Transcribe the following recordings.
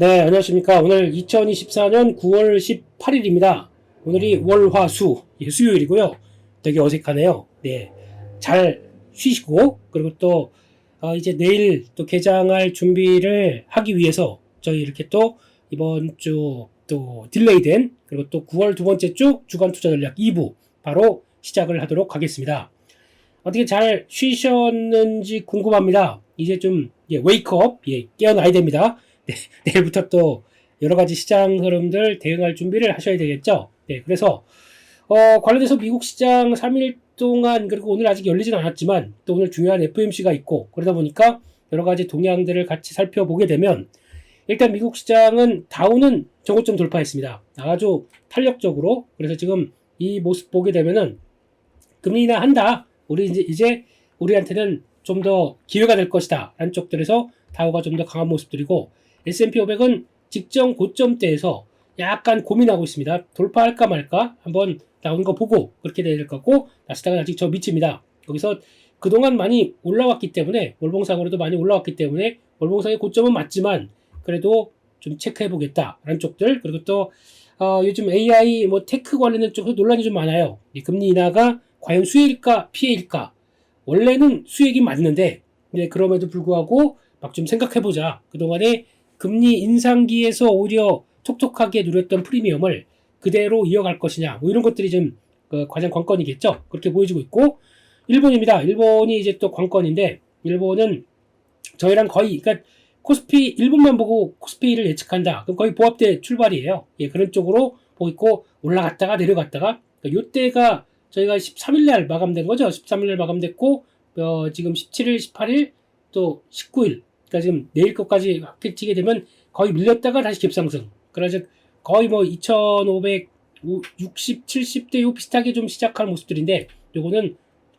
네, 안녕하십니까. 오늘 2024년 9월 18일입니다. 오늘이 월화수, 수요일이고요. 되게 어색하네요. 네, 잘 쉬시고, 그리고 또, 이제 내일 또 개장할 준비를 하기 위해서 저희 이렇게 또 이번 주 또 딜레이된, 그리고 또 9월 두 번째 주 주간 투자 전략 2부 바로 시작을 하도록 하겠습니다. 어떻게 잘 쉬셨는지 궁금합니다. 이제 좀 웨이크업, 깨어나야 됩니다. 네, 내일부터 또 여러 가지 시장 흐름들 대응할 준비를 하셔야 되겠죠. 네, 그래서 관련해서 미국 시장 3일 동안, 그리고 오늘 아직 열리진 않았지만 또 오늘 중요한 FOMC가 있고, 그러다 보니까 여러 가지 동향들을 같이 살펴보게 되면, 일단 미국 시장은 다우는 정고점 돌파했습니다. 아주 탄력적으로. 그래서 지금 이 모습 보게 되면은 금리 인하 한다, 우리 이제 우리한테는 좀 더 기회가 될 것이다 라는 쪽들에서 다우가 좀 더 강한 모습들이고, S&P 500은 직전 고점대에서 약간 고민하고 있습니다. 돌파할까 말까 한번 나오는 거 보고 그렇게 돼야 될 것 같고, 나스닥은 아직 저 밑입니다. 여기서 그동안 많이 올라왔기 때문에, 월봉상으로도 많이 올라왔기 때문에 월봉상의 고점은 맞지만 그래도 좀 체크해 보겠다 라는 쪽들. 그리고 또 요즘 AI 테크 관련된 쪽에서 논란이 좀 많아요. 금리 인하가 과연 수혜일까 피해일까. 원래는 수익이 맞는데, 그럼에도 불구하고 막 좀 생각해보자. 그동안에 금리 인상기에서 오히려 톡톡하게 누렸던 프리미엄을 그대로 이어갈 것이냐, 이런 것들이 좀 가장 관건이겠죠. 그렇게 보여지고 있고, 일본입니다. 일본이 이제 또 관건인데, 일본은 저희랑 거의, 그러니까 코스피 일본만 보고 코스피를 예측한다, 그럼 거의 보합대 출발이에요. 그런 쪽으로 보고 있고, 올라갔다가 내려갔다가, 그러니까 요때가 저희가 13일날 마감된 거죠. 13일날 마감됐고, 지금 17일, 18일, 또 19일, 그러니까 지금 내일 것까지 합치게 되면 거의 밀렸다가 다시 급상승. 그래서 거의 2,560, 70대 요 비슷하게 좀 시작한 모습들인데, 요거는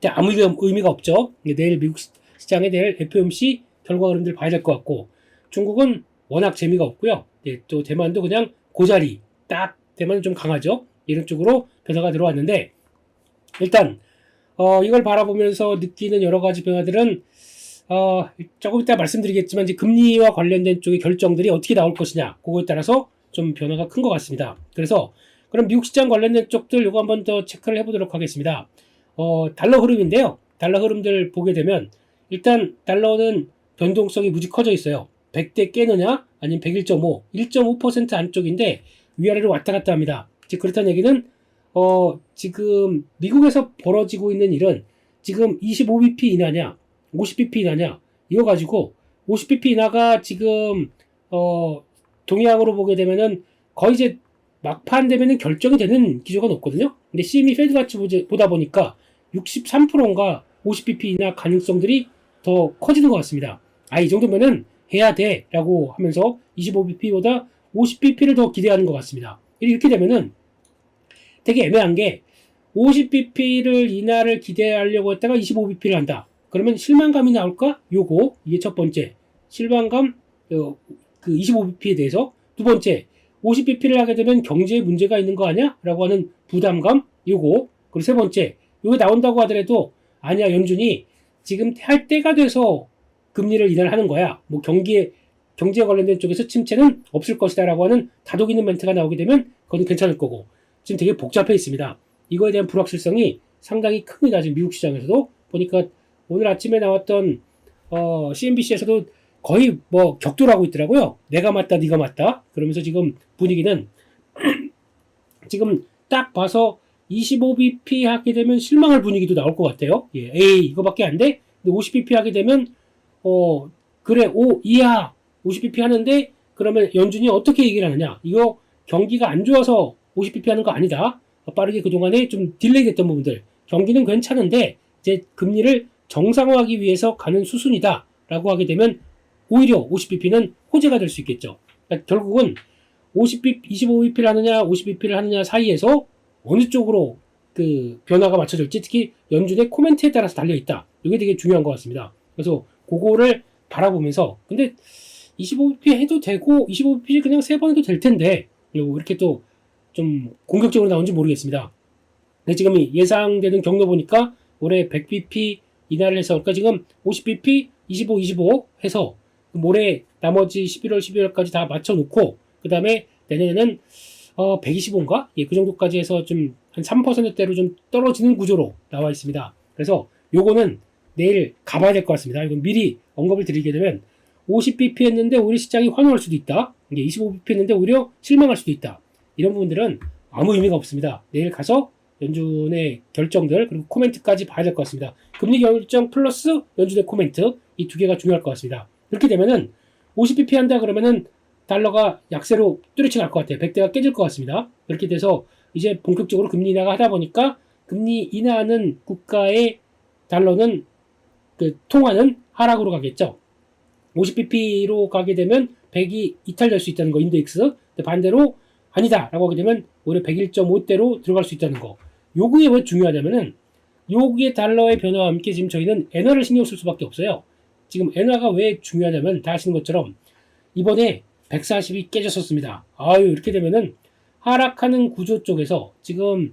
아무 의미가 없죠. 내일 미국 시장에 내일 FOMC 결과 흐름들 봐야 될 것 같고, 중국은 워낙 재미가 없고요. 또 대만도 그냥 고자리, 딱 대만은 좀 강하죠. 이런 쪽으로 변화가 들어왔는데, 일단 이걸 바라보면서 느끼는 여러 가지 변화들은 조금 이따 말씀드리겠지만, 이제 금리와 관련된 쪽의 결정들이 어떻게 나올 것이냐, 그거에 따라서 좀 변화가 큰 것 같습니다. 그래서 그럼 미국 시장 관련된 쪽들 요거 한번 더 체크를 해보도록 하겠습니다. 달러 흐름인데요. 달러 흐름들 보게 되면, 일단 달러는 변동성이 무지 커져 있어요. 100대 깨느냐 아니면 101.5, 1.5% 안쪽인데 위아래로 왔다 갔다 합니다. 즉 그렇다는 얘기는 지금 미국에서 벌어지고 있는 일은, 지금 25bp 인하냐 50bp 인하냐, 이거 가지고 50bp 인하가 지금 동향으로 보게 되면은 거의 이제 막판 되면은 결정이 되는 기조가 높거든요. 근데 CME 페드 같이 보다 보니까 63%인가 50bp 인하 가능성들이 더 커지는 것 같습니다. 이 정도면은 해야 돼 라고 하면서 25bp보다 50bp를 더 기대하는 것 같습니다. 이렇게 되면은 되게 애매한 게, 50bp를 인하를 기대하려고 했다가 25bp를 한다. 그러면 실망감이 나올까? 이게 첫 번째. 실망감, 그 25bp에 대해서. 두 번째, 50bp를 하게 되면 경제에 문제가 있는 거 아니야? 라고 하는 부담감, 그리고 세 번째, 이거 나온다고 하더라도, 아니야, 연준이 지금 할 때가 돼서 금리를 인하를 하는 거야. 경제에 관련된 쪽에서 침체는 없을 것이다 라고 하는 다독 있는 멘트가 나오게 되면 그건 괜찮을 거고, 지금 되게 복잡해 있습니다. 이거에 대한 불확실성이 상당히 큽니다. 지금 미국 시장에서도 보니까 오늘 아침에 나왔던 CNBC에서도 거의 격돌하고 있더라고요. 내가 맞다, 네가 맞다. 그러면서 지금 분위기는 지금 딱 봐서 25bp 하게 되면 실망할 분위기도 나올 것 같아요. 에이, 이거밖에 안 돼? 근데 50bp 하게 되면 그래, 이야 50bp 하는데, 그러면 연준이 어떻게 얘기를 하느냐, 이거 경기가 안 좋아서 50bp 하는 거 아니다. 빠르게 그동안에 좀 딜레이 됐던 부분들, 경기는 괜찮은데 이제 금리를 정상화하기 위해서 가는 수순이다 라고 하게 되면 오히려 50bp는 호재가 될 수 있겠죠. 그러니까 결국은 25bp를 하느냐 50bp를 하느냐 사이에서 어느 쪽으로 그 변화가 맞춰질지, 특히 연준의 코멘트에 따라서 달려있다. 이게 되게 중요한 것 같습니다. 그래서 그거를 바라보면서, 근데 25bp 해도 되고 25bp 그냥 3번 해도 될 텐데 이렇게 또 좀 공격적으로 나온지 모르겠습니다. 근데 지금 예상되는 경로 보니까 올해 100bp 인하를 해서, 그러니까 지금 50bp 25 해서 모레 나머지 11월, 12월까지 다 맞춰놓고 그 다음에 내년에는 125인가? 예, 그 정도까지 해서 좀 한 3%대로 좀 떨어지는 구조로 나와 있습니다. 그래서 요거는 내일 가봐야 될 것 같습니다. 이건 미리 언급을 드리게 되면 50bp 했는데 오히려 시장이 환호할 수도 있다. 이게 25bp 했는데 오히려 실망할 수도 있다. 이런 부분들은 아무 의미가 없습니다. 내일 가서 연준의 결정들 그리고 코멘트까지 봐야 될 것 같습니다. 금리 결정 플러스 연준의 코멘트 이 두 개가 중요할 것 같습니다. 그렇게 되면은 50bp 한다 그러면은 달러가 약세로 뚜렷이 갈 것 같아요. 100대가 깨질 것 같습니다. 그렇게 돼서 이제 본격적으로 금리 인하가 하다 보니까 금리 인하하는 국가의 달러는 그 통화는 하락으로 가겠죠. 50bp로 가게 되면 100이 이탈될 수 있다는 거, 인덱스. 반대로 아니다 라고 하게 되면 오히려 101.5대로 들어갈 수 있다는 거. 요게 왜 중요하냐면은 요게 달러의 변화와 함께 지금 저희는 엔화를 신경 쓸 수밖에 없어요. 지금 엔화가 왜 중요하냐면 다 아시는 것처럼 이번에 140이 깨졌었습니다. 아유, 이렇게 되면은 하락하는 구조 쪽에서 지금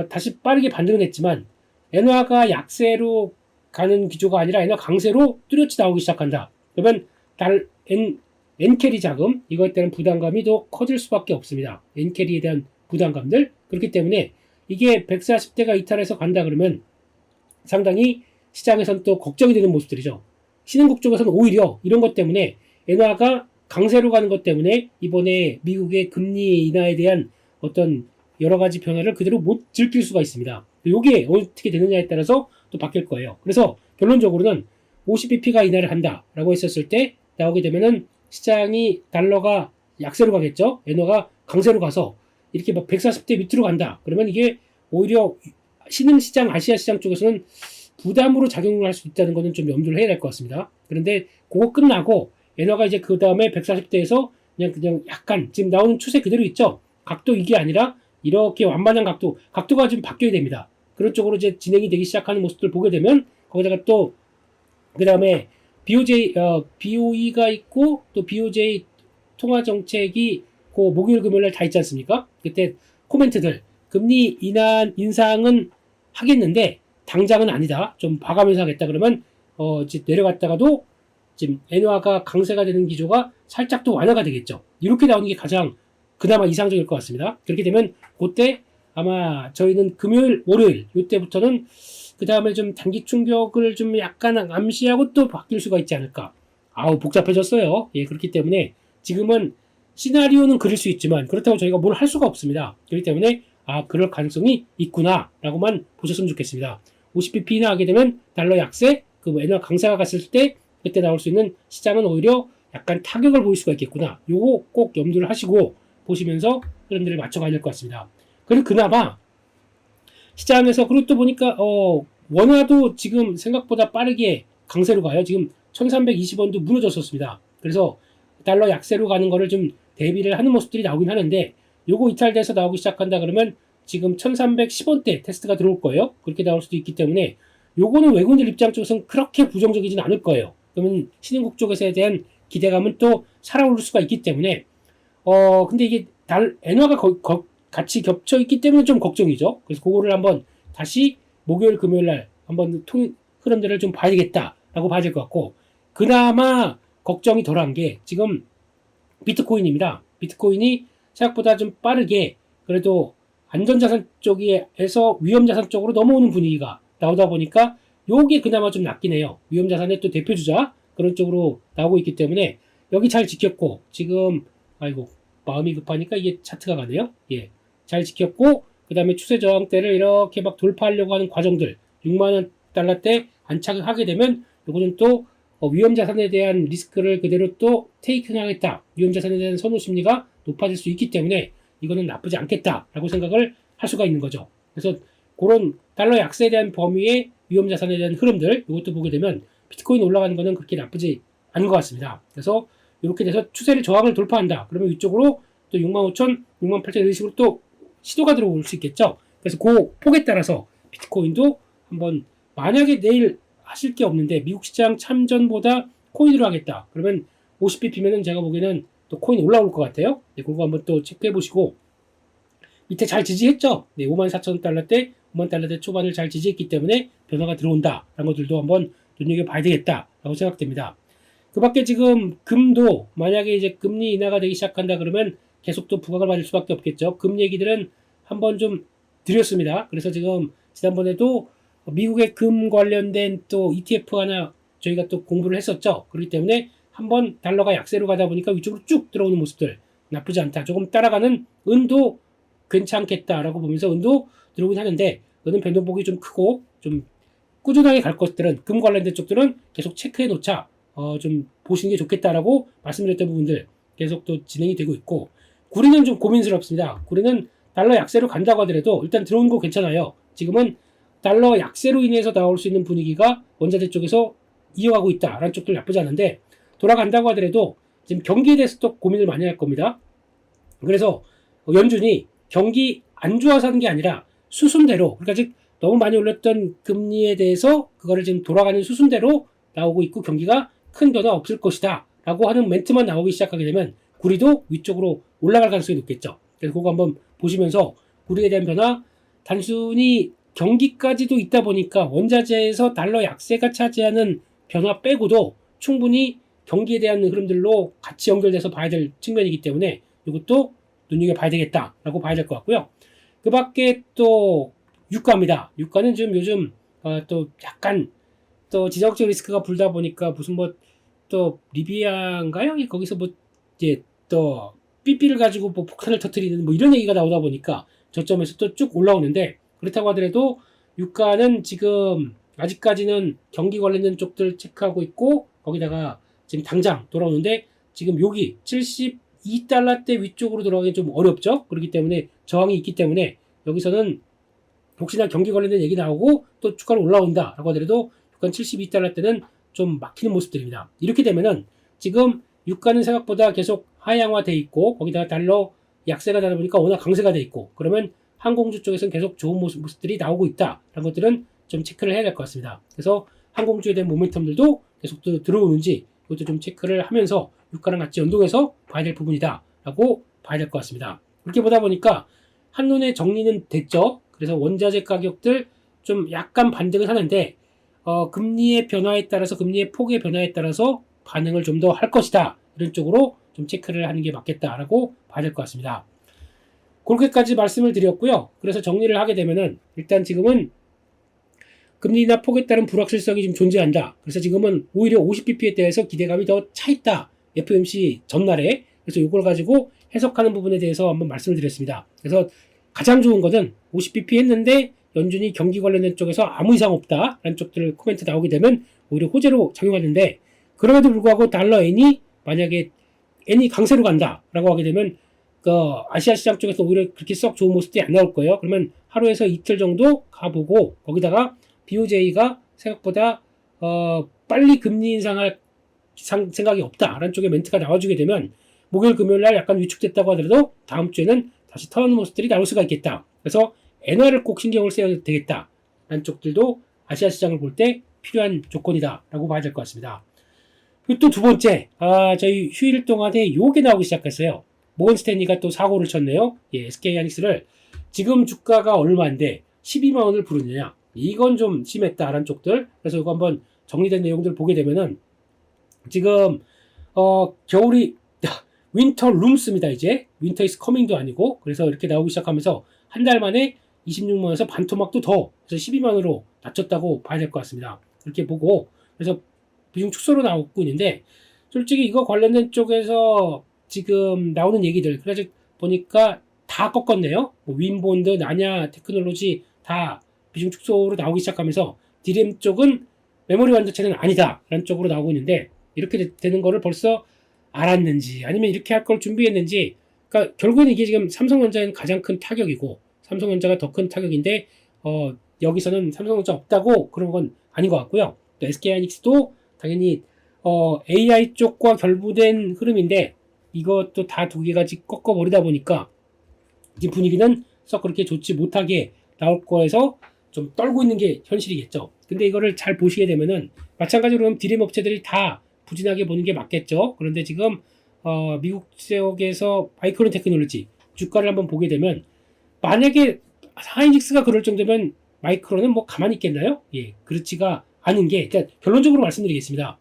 다시 빠르게 반등은 했지만 엔화가 약세로 가는 기조가 아니라 엔화 강세로 뚜렷이 나오기 시작한다. 그러면 엔캐리 자금 이거에 따른 부담감이 더 커질 수밖에 없습니다. 엔캐리에 대한 부담감들. 그렇기 때문에 이게 140대가 이탈해서 간다 그러면 상당히 시장에서는 또 걱정이 되는 모습들이죠. 신흥국 쪽에서는 오히려 이런 것 때문에 엔화가 강세로 가는 것 때문에 이번에 미국의 금리 인하에 대한 어떤 여러 가지 변화를 그대로 못 즐길 수가 있습니다. 이게 어떻게 되느냐에 따라서 또 바뀔 거예요. 그래서 결론적으로는 50bp가 인하를 한다라고 했었을 때 나오게 되면은 시장이 달러가 약세로 가겠죠. 엔화가 강세로 가서 이렇게 막 140대 밑으로 간다. 그러면 이게 오히려 신흥시장, 아시아시장 쪽에서는 부담으로 작용을 할 수 있다는 것은 좀 염두를 해야 될 것 같습니다. 그런데 그거 끝나고 엔화가 이제 그 다음에 140대에서 그냥 약간 지금 나오는 추세 그대로 있죠. 각도 이게 아니라 이렇게 완만한 각도가 좀 바뀌어야 됩니다. 그런 쪽으로 이제 진행이 되기 시작하는 모습들 보게 되면 거기다가 또 그 다음에 BOE가 있고 또 BOJ 통화 정책이 그 목요일 금요일 날 다 있지 않습니까? 그때 코멘트들 금리 인상은 하겠는데 당장은 아니다. 좀 봐가면서 하겠다 그러면 이제 내려갔다가도 지금 엔화가 강세가 되는 기조가 살짝 또 완화가 되겠죠. 이렇게 나오는 게 가장 그나마 이상적일 것 같습니다. 그렇게 되면 그때 아마 저희는 금요일, 월요일 이때부터는 그 다음에 좀 단기 충격을 좀 약간 암시하고 또 바뀔 수가 있지 않을까. 아우 복잡해졌어요. 예, 그렇기 때문에 지금은 시나리오는 그릴 수 있지만 그렇다고 저희가 뭘 할 수가 없습니다. 그렇기 때문에 그럴 가능성이 있구나 라고만 보셨으면 좋겠습니다. 50bp나 하게 되면 달러 약세, 그 엔화 강세가 갔을 때 그때 나올 수 있는 시장은 오히려 약간 타격을 보일 수가 있겠구나. 요거 꼭 염두를 하시고 보시면서 흐름들을 맞춰가야 될 것 같습니다. 그리고 그나마 시장에서 그리고 또 보니까 원화도 지금 생각보다 빠르게 강세로 가요. 지금 1320원도 무너졌었습니다. 그래서 달러 약세로 가는 거를 좀 대비를 하는 모습들이 나오긴 하는데 요거 이탈돼서 나오기 시작한다 그러면 지금 1310원대 테스트가 들어올 거예요. 그렇게 나올 수도 있기 때문에 요거는 외국인들 입장 쪽에서는 그렇게 부정적이진 않을 거예요. 그러면 신흥국 쪽에서에 대한 기대감은 또 살아오를 수가 있기 때문에 근데 이게 엔화가 같이 겹쳐 있기 때문에 좀 걱정이죠. 그래서 그거를 한번 다시 목요일 금요일 날 한번 흐름들을 좀 봐야 되겠다라고 봐야 될 것 같고 그나마 걱정이 덜한 게 지금 비트코인입니다. 비트코인이 생각보다 좀 빠르게 그래도 안전자산 쪽에서 위험자산 쪽으로 넘어오는 분위기가 나오다 보니까 요게 그나마 좀 낫긴 해요. 위험자산의 또 대표주자 그런 쪽으로 나오고 있기 때문에 여기 잘 지켰고 지금 아이고 마음이 급하니까 이게 차트가 가네요. 예, 잘 지켰고 그 다음에 추세 저항대를 이렇게 막 돌파하려고 하는 과정들 6만원 달러대 안착하게 되면 요거는 또 위험자산에 대한 리스크를 그대로 또 테이킹하겠다. 위험자산에 대한 선호 심리가 높아질 수 있기 때문에 이거는 나쁘지 않겠다라고 생각을 할 수가 있는 거죠. 그래서 그런 달러 약세에 대한 범위의 위험자산에 대한 흐름들 이것도 보게 되면 비트코인 올라가는 거는 그렇게 나쁘지 않은 것 같습니다. 그래서 이렇게 돼서 추세를 저항을 돌파한다. 그러면 이쪽으로 또 65,000, 68,000 이런 식으로 또 시도가 들어올 수 있겠죠. 그래서 그 폭에 따라서 비트코인도 한번 만약에 내일 하실 게 없는데 미국 시장 참전보다 코인으로 하겠다. 그러면 50bp면은 제가 보기에는 또 코인 올라올 것 같아요. 네, 그거 한번 또 체크해 보시고 밑에 잘 지지했죠. 네, 54,000달러대, 50,000달러대 초반을 잘 지지했기 때문에 변화가 들어온다라는 것들도 한번 눈여겨봐야 되겠다라고 생각됩니다. 그 밖에 지금 금도 만약에 이제 금리 인하가 되기 시작한다 그러면 계속 또 부각을 받을 수밖에 없겠죠. 금 얘기들은 한번 좀 드렸습니다. 그래서 지금 지난번에도 미국의 금 관련된 또 ETF 하나 저희가 또 공부를 했었죠. 그렇기 때문에 한번 달러가 약세로 가다 보니까 위쪽으로 쭉 들어오는 모습들 나쁘지 않다. 조금 따라가는 은도 괜찮겠다라고 보면서 은도 들어오긴 하는데 은은 변동폭이 좀 크고 좀 꾸준하게 갈 것들은 금 관련된 쪽들은 계속 체크해 놓자. 좀 보시는 게 좋겠다라고 말씀드렸던 부분들 계속 또 진행이 되고 있고 구리는 좀 고민스럽습니다. 구리는 달러 약세로 간다고 하더라도 일단 들어온 거 괜찮아요. 지금은 달러 약세로 인해서 나올 수 있는 분위기가 원자재 쪽에서 이어가고 있다라는 쪽들 나쁘지 않은데 돌아간다고 하더라도 지금 경기에 대해서 또 고민을 많이 할 겁니다. 그래서 연준이 경기 안 좋아서 하는 게 아니라 수순대로 그러니까 즉 너무 많이 올렸던 금리에 대해서 그거를 지금 돌아가는 수순대로 나오고 있고 경기가 큰 변화 없을 것이다 라고 하는 멘트만 나오기 시작하게 되면 구리도 위쪽으로 올라갈 가능성이 높겠죠. 그래서 그거 한번 보시면서 구리에 대한 변화 단순히 경기까지도 있다 보니까 원자재에서 달러 약세가 차지하는 변화 빼고도 충분히 경기에 대한 흐름들로 같이 연결돼서 봐야 될 측면이기 때문에 이것도 눈여겨봐야 되겠다라고 봐야 될 것 같고요. 그 밖에 또 유가입니다. 유가는 지금 요즘 또 약간 또 지정학적 리스크가 불다 보니까 무슨 뭐 또 리비아인가요? 거기서 뭐 이제 또 삐삐를 가지고 뭐 폭탄을 터뜨리는 뭐 이런 얘기가 나오다 보니까 저점에서 또 쭉 올라오는데 그렇다고 하더라도 유가는 지금 아직까지는 경기 관련된 쪽들 체크하고 있고 거기다가 지금 당장 돌아오는데 지금 여기 72달러대 위쪽으로 들어가기 좀 어렵죠. 그렇기 때문에 저항이 있기 때문에 여기서는 혹시나 경기 관련된 얘기 나오고 또 주가로 올라온다라고 하더라도 유가 72달러대는 좀 막히는 모습들입니다. 이렇게 되면은 지금 유가는 생각보다 계속 하향화돼 있고 거기다가 달러 약세가 되다 보니까 워낙 강세가 돼 있고 그러면 항공주 쪽에서는 계속 좋은 모습들이 나오고 있다라는 것들은 좀 체크를 해야 될 것 같습니다. 그래서 항공주에 대한 모멘텀들도 계속 들어오는지 이것도 좀 체크를 하면서 유가랑 같이 연동해서 봐야 될 부분이다라고 봐야 될 것 같습니다. 그렇게 보다 보니까 한눈에 정리는 됐죠. 그래서 원자재 가격들 좀 약간 반등을 하는데 금리의 변화에 따라서 금리의 폭의 변화에 따라서 반응을 좀 더 할 것이다. 이런 쪽으로 좀 체크를 하는 게 맞겠다라고 봐야 될 것 같습니다. 그렇게까지 말씀을 드렸고요. 그래서 정리를 하게 되면은 일단 지금은 금리나 폭에 따른 불확실성이 좀 존재한다. 그래서 지금은 오히려 50bp에 대해서 기대감이 더 차 있다. FOMC 전날에. 그래서 이걸 가지고 해석하는 부분에 대해서 한번 말씀을 드렸습니다. 그래서 가장 좋은 것은 50bp 했는데 연준이 경기 관련된 쪽에서 아무 이상 없다 라는 쪽들 코멘트 나오게 되면 오히려 호재로 작용하는데 그럼에도 불구하고 달러 N이 만약에 N이 강세로 간다 라고 하게 되면 그 아시아 시장 쪽에서 오히려 그렇게 썩 좋은 모습들이 안 나올 거예요. 그러면 하루에서 이틀 정도 가보고 거기다가 BOJ가 생각보다 빨리 금리 인상할 생각이 없다라는 쪽의 멘트가 나와주게 되면 목요일 금요일 날 약간 위축됐다고 하더라도 다음 주에는 다시 터는 모습들이 나올 수가 있겠다. 그래서 엔화를 꼭 신경을 써야 되겠다. 라는 쪽들도 아시아 시장을 볼 때 필요한 조건이다. 라고 봐야 될 것 같습니다. 그리고 또 두 번째, 저희 휴일 동안에 요게 나오기 시작했어요. 모건 스탠리가 또 사고를 쳤네요. 예, SK 하이닉스를 지금 주가가 얼마인데 12만 원을 부르느냐. 이건 좀 심했다라는 쪽들. 그래서 이거 한번 정리된 내용들 보게 되면은 지금 겨울이 윈터 룸스입니다. 이제 윈터 이스 커밍도 아니고 그래서 이렇게 나오기 시작하면서 한 달 만에 26만 원에서 반토막도 더 그래서 12만 원으로 낮췄다고 봐야 될 것 같습니다. 이렇게 보고 그래서 비중 축소로 나오고 있는데 솔직히 이거 관련된 쪽에서 지금 나오는 얘기들 그래서 보니까 다 꺾었네요. 뭐 윈본드, 나냐, 테크놀로지 다 비중 축소로 나오기 시작하면서 디램 쪽은 메모리 완전체는 아니다 라는 쪽으로 나오고 있는데 이렇게 되는 거를 벌써 알았는지 아니면 이렇게 할 걸 준비했는지 그러니까 결국은 이게 지금 삼성전자는 가장 큰 타격이고 삼성전자가 더 큰 타격인데 여기서는 삼성전자 없다고 그런 건 아닌 것 같고요. 또 SK하이닉스도 당연히 AI 쪽과 결부된 흐름인데 이것도 다 두 개가 꺾어버리다 보니까 이 분위기는 썩 그렇게 좋지 못하게 나올 거에서 좀 떨고 있는 게 현실이겠죠. 근데 이거를 잘 보시게 되면은 마찬가지로 디램 업체들이 다 부진하게 보는 게 맞겠죠. 그런데 지금 미국 지역에서 마이크론 테크놀로지 주가를 한번 보게 되면 만약에 하이닉스가 그럴 정도면 마이크론은 뭐 가만히 있겠나요? 예, 그렇지가 않은 게 일단 결론적으로 말씀드리겠습니다.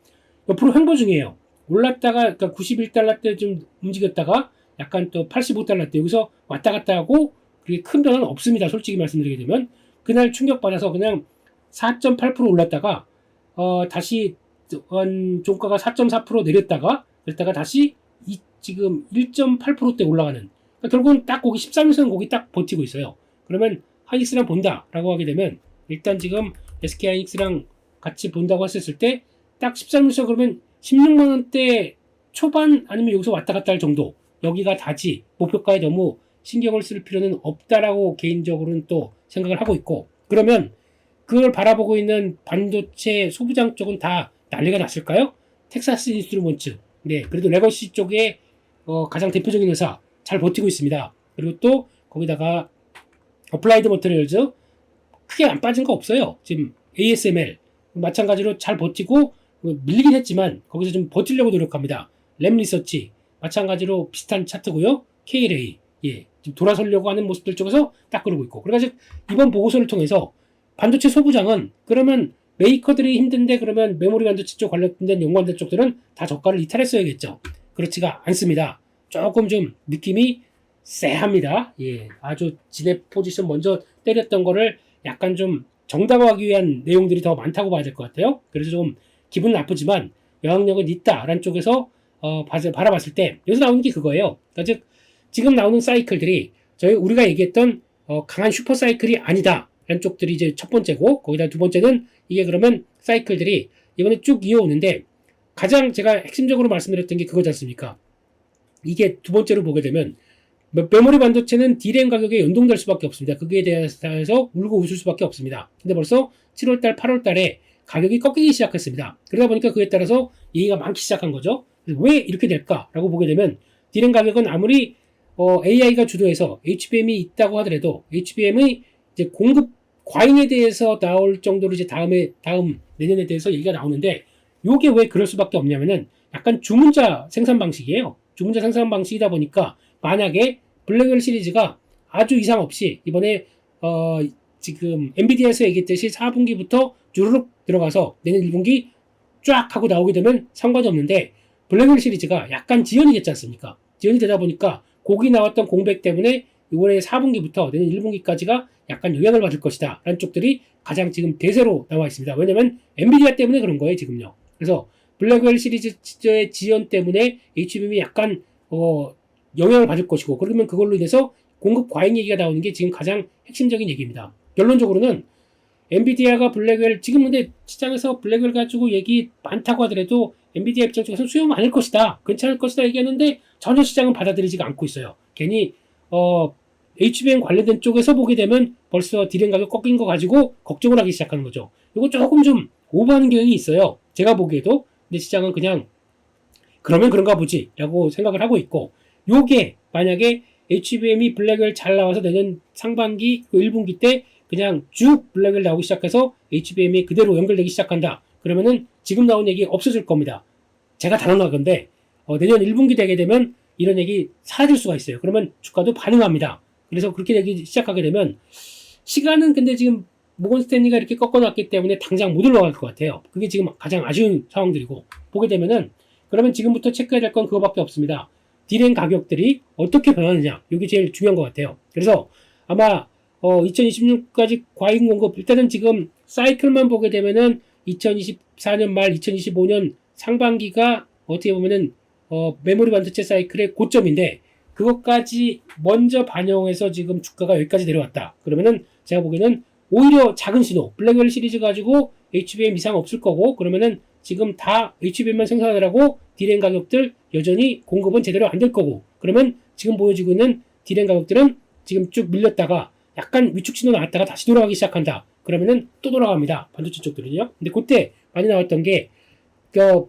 옆으로 횡보 중이에요. 올랐다가 그러니까 91달러 때 좀 움직였다가 약간 또 85달러 때 여기서 왔다 갔다 하고 그게 큰 변화는 없습니다. 솔직히 말씀드리게 되면 그날 충격받아서 그냥 4.8% 올랐다가 다시 종가가 4.4% 내렸다가 그랬다가 다시 지금 1.8%대 올라가는 그러니까 결국은 딱 거기 13일선 거기 딱 버티고 있어요. 그러면 하이닉스랑 본다라고 하게 되면 일단 지금 SK 하이닉스랑 같이 본다고 했을 때 딱 13일선 그러면 16만 원대 초반 아니면 여기서 왔다 갔다 할 정도 여기가 다지 목표가에 너무 신경을 쓸 필요는 없다라고 개인적으로는 또 생각을 하고 있고 그러면 그걸 바라보고 있는 반도체 소부장 쪽은 다 난리가 났을까요? 텍사스 인스트루먼츠 네 그래도 레거시 쪽에 가장 대표적인 회사 잘 버티고 있습니다. 그리고 또 거기다가 어플라이드 머티리얼즈 크게 안 빠진 거 없어요. 지금 ASML 마찬가지로 잘 버티고 밀리긴 했지만 거기서 좀 버티려고 노력합니다. 램 리서치 마찬가지로 비슷한 차트고요. KLA 예, 좀 돌아서려고 하는 모습들 쪽에서 딱 그러고 있고 그래가지고 이번 보고서를 통해서 반도체 소부장은 그러면 메이커들이 힘든데 그러면 메모리 반도체 쪽 관련된 연관된 쪽들은 다 저가를 이탈했어야겠죠. 그렇지가 않습니다. 조금 좀 느낌이 쎄합니다. 예, 아주 진입 포지션 먼저 때렸던 거를 약간 좀 정당화하기 위한 내용들이 더 많다고 봐야 될 것 같아요. 그래서 좀 기분은 나쁘지만 영향력은 있다라는 쪽에서 바라봤을 때 여기서 나오는 게 그거예요. 그러니까 즉 지금 나오는 사이클들이 우리가 얘기했던 강한 슈퍼 사이클이 아니다라는 쪽들이 이제 첫 번째고 거기다 두 번째는 이게 그러면 사이클들이 이번에 쭉 이어오는데 가장 제가 핵심적으로 말씀드렸던 게 그거지 않습니까? 이게 두 번째로 보게 되면 메모리 반도체는 D램 가격에 연동될 수밖에 없습니다. 거기에 대해서 울고 웃을 수밖에 없습니다. 근데 벌써 7월달, 8월달에 가격이 꺾이기 시작했습니다. 그러다 보니까 그에 따라서 얘기가 많기 시작한 거죠. 왜 이렇게 될까라고 보게 되면 D램 가격은 아무리 AI가 주도해서 HBM이 있다고 하더라도 HBM의 이제 공급 과잉에 대해서 나올 정도로 이제 다음 내년에 대해서 얘기가 나오는데 요게 왜 그럴 수밖에 없냐면은 약간 주문자 생산 방식이에요. 주문자 생산 방식이다 보니까 만약에 블랙웰 시리즈가 아주 이상 없이 이번에 지금 엔비디아에서 얘기했듯이 4분기부터 주르륵 들어가서 내년 1분기 쫙 하고 나오게 되면 상관이 없는데 블랙웰 시리즈가 약간 지연이 됐지 않습니까? 지연이 되다 보니까 고기 나왔던 공백 때문에 이번에 4분기부터 내년 1분기까지가 약간 영향을 받을 것이다 라는 쪽들이 가장 지금 대세로 나와 있습니다. 왜냐면 엔비디아 때문에 그런 거예요 지금요. 그래서 블랙웰 시리즈의 지연 때문에 HBM이 약간 영향을 받을 것이고 그러면 그걸로 인해서 공급 과잉 얘기가 나오는 게 지금 가장 핵심적인 얘기입니다. 결론적으로는 엔비디아가 블랙웰 지금 근데 시장에서 블랙웰 가지고 얘기 많다고 하더라도 엔비디아 입장 쪽에서 수요 많을 것이다 괜찮을 것이다 얘기하는데 전혀 시장은 받아들이지가 않고 있어요. 괜히 HBM 관련된 쪽에서 보게 되면 벌써 D램 가격 꺾인 거 가지고 걱정을 하기 시작하는 거죠. 이거 조금 좀 오버하는 경향이 있어요. 제가 보기에도. 근데 시장은 그냥 그러면 그런가 보지 라고 생각을 하고 있고 요게 만약에 HBM이 블랙웰 잘 나와서 내년 상반기 1분기 때 그냥 쭉 블랙웰 나오기 시작해서 HBM이 그대로 연결되기 시작한다. 그러면은 지금 나온 얘기 없어질 겁니다. 제가 단언하건데 내년 1분기 되게 되면 이런 얘기 사라질 수가 있어요. 그러면 주가도 반응합니다. 그래서 그렇게 되기 시작하게 되면 시간은 근데 지금 모건 스탠리가 이렇게 꺾어놨기 때문에 당장 못 올라갈 것 같아요. 그게 지금 가장 아쉬운 상황들이고 보게 되면은 그러면 지금부터 체크해야 될 건 그거밖에 없습니다. D램 가격들이 어떻게 변하느냐 이게 제일 중요한 것 같아요. 그래서 아마 2026까지 과잉 공급 일단은 지금 사이클만 보게 되면은 2024년 말 2025년 상반기가 어떻게 보면은 메모리 반도체 사이클의 고점인데 그것까지 먼저 반영해서 지금 주가가 여기까지 내려왔다. 그러면은 제가 보기에는 오히려 작은 신호 블랙웰 시리즈 가지고 HBM 이상 없을 거고 그러면은 지금 다 HBM만 생산하라고 D램 가격들 여전히 공급은 제대로 안 될 거고 그러면 지금 보여지고 있는 D램 가격들은 지금 쭉 밀렸다가 약간 위축 신호 나왔다가 다시 돌아가기 시작한다. 그러면은 또 돌아갑니다. 반도체 쪽들은요. 근데 그때 많이 나왔던 게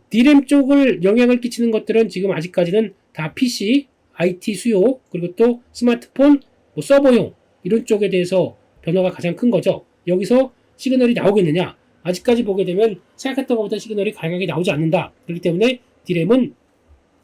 D램 쪽을 영향을 끼치는 것들은 지금 아직까지는 다 PC, IT 수요 그리고 또 스마트폰, 서버용 이런 쪽에 대해서 변화가 가장 큰 거죠. 여기서 시그널이 나오겠느냐? 아직까지 보게 되면 생각했던 것보다 시그널이 강하게 나오지 않는다. 그렇기 때문에 D램은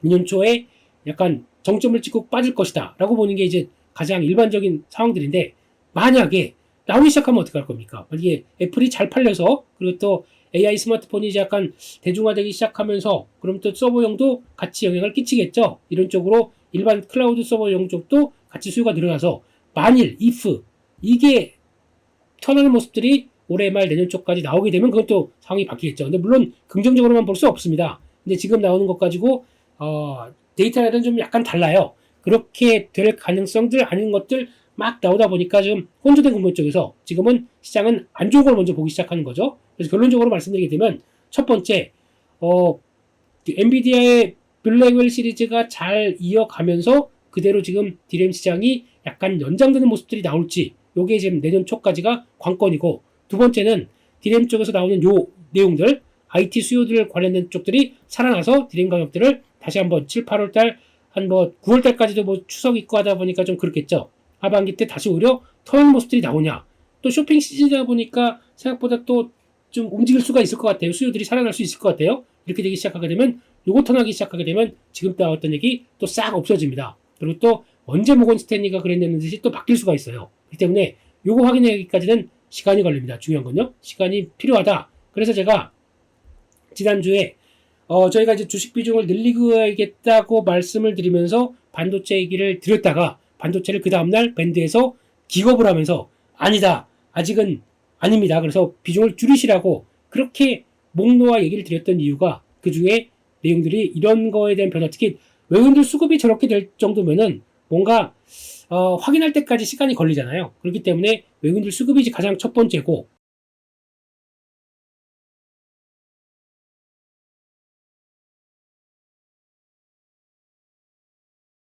내년 초에 약간 정점을 찍고 빠질 것이다 라고 보는 게 이제 가장 일반적인 상황들인데 만약에 나오기 시작하면 어떻게 할 겁니까? 만약에 애플이 잘 팔려서 그리고 또 AI 스마트폰이 이제 약간 대중화되기 시작하면서 그럼 또 서버용도 같이 영향을 끼치겠죠. 이런 쪽으로 일반 클라우드 서버용 쪽도 같이 수요가 늘어나서 만일 if 이게 턴하는 모습들이 올해 말 내년 초까지 나오게 되면 그것도 상황이 바뀌겠죠. 근데 물론 긍정적으로만 볼 수 없습니다. 근데 지금 나오는 것 가지고 데이터는 좀 약간 달라요. 그렇게 될 가능성들 아닌 것들 막 나오다 보니까 좀 혼조된 국면 쪽에서 지금은 시장은 안 좋은 걸 먼저 보기 시작하는 거죠. 그래서 결론적으로 말씀드리게 되면 첫 번째 엔비디아의 블랙웰 시리즈가 잘 이어가면서 그대로 지금 디램 시장이 약간 연장되는 모습들이 나올지 요게 지금 내년 초까지가 관건이고 두 번째는 디램 쪽에서 나오는 요 내용들 IT 수요들 관련된 쪽들이 살아나서 디램 가격들을 다시 한번 7, 8월 달 한 뭐 9월 달까지도 뭐 추석 있고 하다 보니까 좀 그렇겠죠. 하반기 때 다시 오히려 터는 모습들이 나오냐. 또 쇼핑 시즌이다 보니까 생각보다 또 좀 움직일 수가 있을 것 같아요. 수요들이 살아날 수 있을 것 같아요. 이렇게 되기 시작하게 되면 요거 턴하기 시작하게 되면 지금 나왔던 얘기 또 싹 없어집니다. 그리고 또 언제 모건 스탠리가 그랬냐는 듯이 또 바뀔 수가 있어요. 그렇기 때문에 요거 확인하기까지는 시간이 걸립니다. 중요한 건요. 시간이 필요하다. 그래서 제가 지난주에 저희가 이제 주식 비중을 늘리겠다고 말씀을 드리면서 반도체 얘기를 드렸다가 반도체를 그 다음날 밴드에서 기겁을 하면서 아니다. 아직은 아닙니다. 그래서 비중을 줄이시라고 그렇게 목 놓아 얘기를 드렸던 이유가 그 중에 내용들이 이런 거에 대한 변화, 특히 외국인들 수급이 저렇게 될 정도면은 뭔가 확인할 때까지 시간이 걸리잖아요. 그렇기 때문에 외국인들 수급이 가장 첫 번째고